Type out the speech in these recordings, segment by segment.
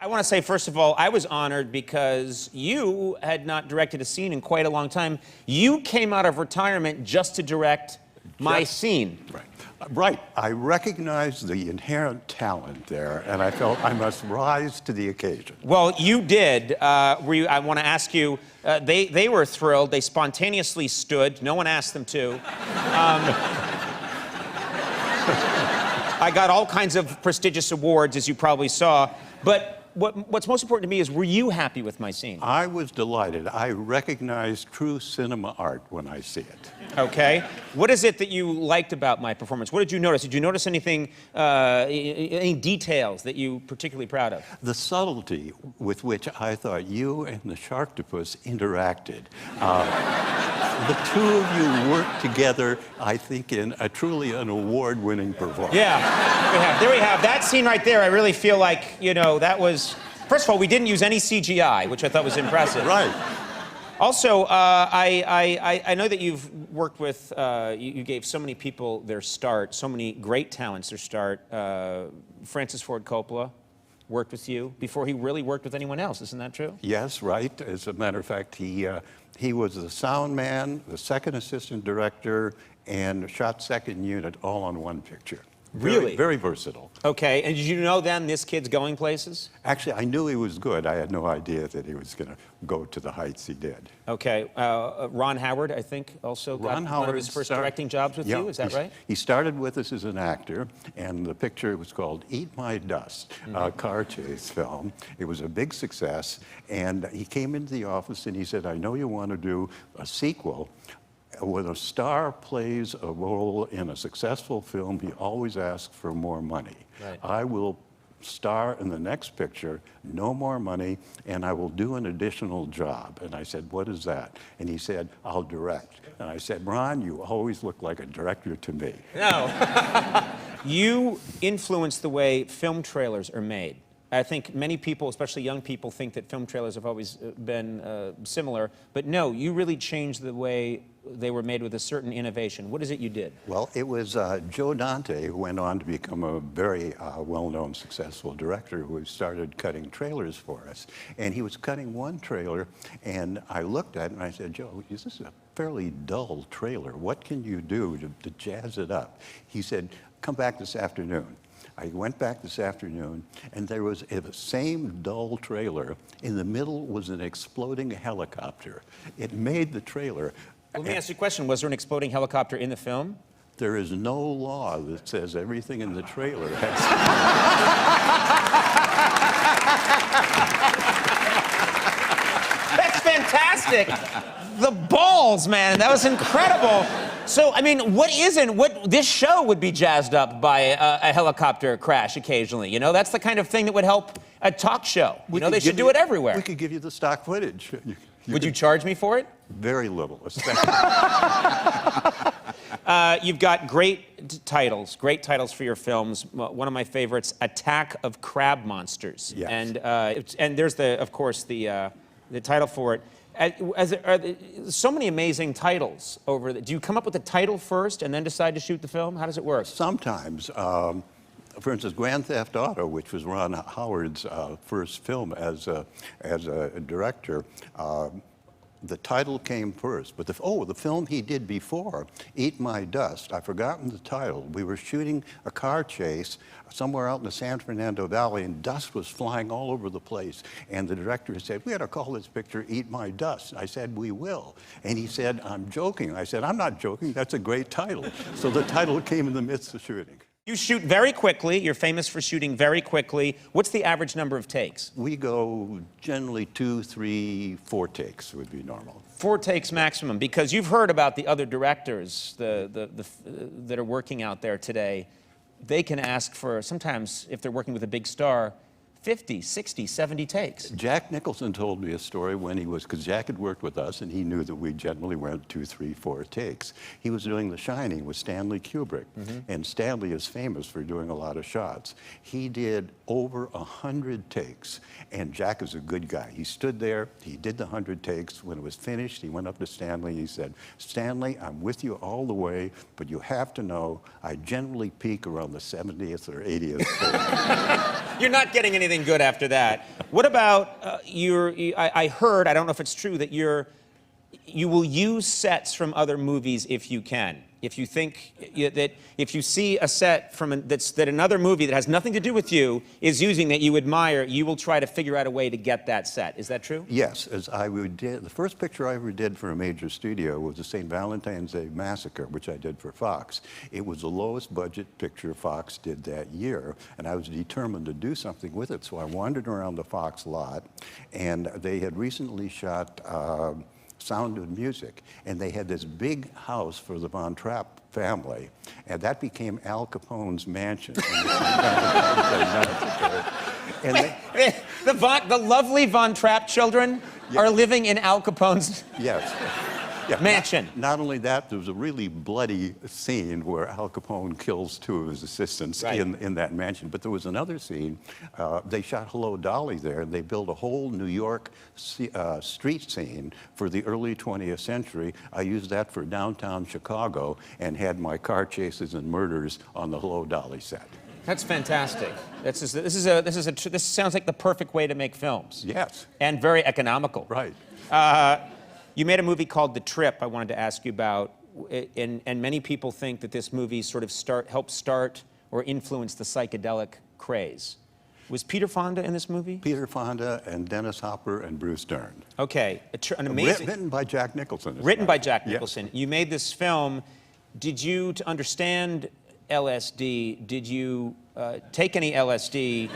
I want to say, first of all, I was honored because you had not directed a scene in quite a long time. You came out of retirement just to direct my scene. Right. Right. I recognized the inherent talent there, and I felt I must rise to the occasion. Well, you did. I want to ask you, they were thrilled. They spontaneously stood. No one asked them to. I got all kinds of prestigious awards, as you probably saw. But what's most important to me is, were you happy with my scene? I was delighted. I recognize true cinema art when I see it. Okay. What is it that you liked about my performance? What did you notice? Did you notice anything, any details that you particularly proud of? The subtlety with which I thought you and the Sharktopus interacted. The two of you worked together, I think, in a truly an award-winning performance. Yeah, there we have. That scene right there, I really feel like, you know, that was... First of all, we didn't use any CGI, which I thought was impressive. Right. Also, I know that you've worked with, you gave so many people their start, so many great talents their start. Francis Ford Coppola worked with you before he really worked with anyone else, isn't that true? Yes, right. As a matter of fact, he was the sound man, the second assistant director, and shot second unit all on one picture. Really? Very versatile. Okay, and did you know then this kid's going places? Actually, I knew he was good. I had no idea that he was going to go to the heights he did. Okay, Ron Howard, I think, also got one of his first directing jobs with you, is that right? He started with us as an actor, and the picture was called Eat My Dust, a car chase film. It was a big success, and he came into the office and he said, I know you want to do a sequel. When a star plays a role in a successful film, he always asks for more money. Right. I will star in the next picture, no more money, and I will do an additional job. And I said, what is that? And he said, I'll direct. And I said, Ron, you always look like a director to me. No. You influence the way film trailers are made. I think many people, especially young people, think that film trailers have always been similar. But no, you really changed the way they were made with a certain innovation. What is it you did? Well, it was Joe Dante who went on to become a very well-known, successful director who started cutting trailers for us. And he was cutting one trailer, and I looked at it and I said, Joe, this is a fairly dull trailer. What can you do to jazz it up? He said, come back this afternoon. I went back this afternoon, and there was the same dull trailer. In the middle was an exploding helicopter. It made the trailer. Let me ask you a question. Was there an exploding helicopter in the film? There is no law that says everything in the trailer has... That's fantastic. The balls, man. That was incredible. So, I mean, this show would be jazzed up by a helicopter crash occasionally, you know? That's the kind of thing that would help a talk show. You know, they should do it everywhere. We could give you the stock footage. Would you charge me for it? Very little, You've got great titles for your films. One of my favorites, Attack of Crab Monsters. Yes. And there's, of course, the title for it. So many amazing titles over the... Do you come up with the title first and then decide to shoot the film? How does it work? Sometimes. For instance, Grand Theft Auto, which was Ron Howard's first film as a director, the title came first. But the film he did before, Eat My Dust, I've forgotten the title. We were shooting a car chase somewhere out in the San Fernando Valley, and dust was flying all over the place. And the director said, we ought to call this picture Eat My Dust. I said, we will. And he said, I'm joking. I said, I'm not joking. That's a great title. So the title came in the midst of shooting. You shoot very quickly. You're famous for shooting very quickly. What's the average number of takes? We go generally 2, 3, 4 takes would be normal. 4 takes maximum, because you've heard about the other directors that are working out there today. They can ask for, sometimes if they're working with a big star, 50, 60, 70 takes. Jack Nicholson told me a story when he was, because Jack had worked with us and he knew that we generally went 2, 3, 4 takes. He was doing The Shining with Stanley Kubrick, and Stanley is famous for doing a lot of shots. He did over 100 takes, and Jack is a good guy. He stood there, he did the 100 takes. When it was finished, he went up to Stanley, he said, Stanley, I'm with you all the way, but you have to know I generally peak around the 70th or 80th take. You're not getting anything anything good after that. What about I heard, I don't know if it's true, that you will use sets from other movies if you can. If you think that if you see a set from that another movie that has nothing to do with you is using that you admire, you will try to figure out a way to get that set. Is that true? Yes, the first picture I ever did for a major studio was the St. Valentine's Day Massacre, which I did for Fox. It was the lowest budget picture Fox did that year, and I was determined to do something with it. So I wandered around the Fox lot, and they had recently shot Sound of Music, and they had this big house for the Von Trapp family, and that became Al Capone's mansion. The lovely Von Trapp children are living in Al Capone's mansion. Not only that, there was a really bloody scene where Al Capone kills two of his assistants in that mansion. But there was another scene. They shot Hello, Dolly there, and they built a whole New York street scene for the early 20th century. I used that for downtown Chicago and had my car chases and murders on the Hello, Dolly set. That's fantastic. This sounds like the perfect way to make films. Yes. And very economical. Right. You made a movie called The Trip I wanted to ask you about, and many people think that this movie sort of helped start or influence the psychedelic craze. Was Peter Fonda in this movie? Peter Fonda and Dennis Hopper and Bruce Dern. Okay, an amazing... Written by Jack Nicholson. Written by Jack Nicholson. Yes. You made this film. To understand LSD, did you take any LSD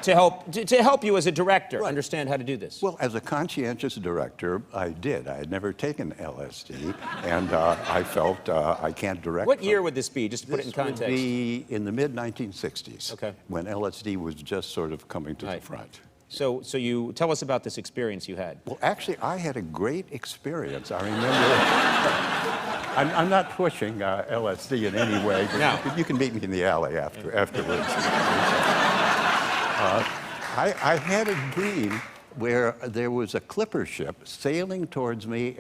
to help you as a director understand how to do this? Well, as a conscientious director, I did. I had never taken LSD, and I felt I can't direct. What year would this be, just to put it in context? This would be in the mid-1960s, when LSD was just sort of coming to the front. So you tell us about this experience you had. Well, actually, I had a great experience. I remember... I'm not pushing LSD in any way, but no. you can meet me in the alley afterwards. I had a dream where there was a clipper ship sailing towards me.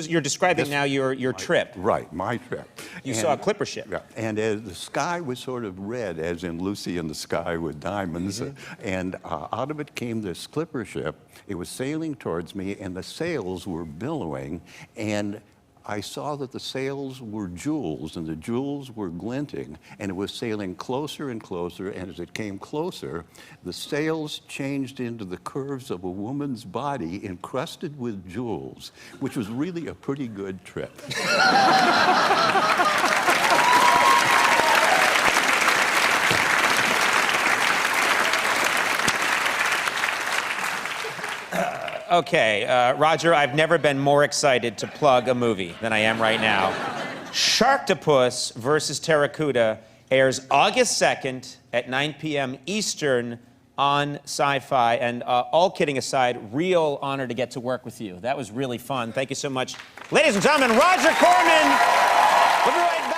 You're describing now your trip. Right, my trip. You saw a clipper ship. Yeah, and the sky was sort of red, as in Lucy in the Sky with Diamonds, and out of it came this clipper ship. It was sailing towards me, and the sails were billowing, and I saw that the sails were jewels, and the jewels were glinting, and it was sailing closer and closer, and as it came closer, the sails changed into the curves of a woman's body encrusted with jewels, which was really a pretty good trip. Okay, Roger, I've never been more excited to plug a movie than I am right now. Sharktopus versus Terracuda airs August 2nd at 9 p.m. Eastern on Sci-Fi. And all kidding aside, real honor to get to work with you. That was really fun. Thank you so much. Ladies and gentlemen, Roger Corman. We'll be right back.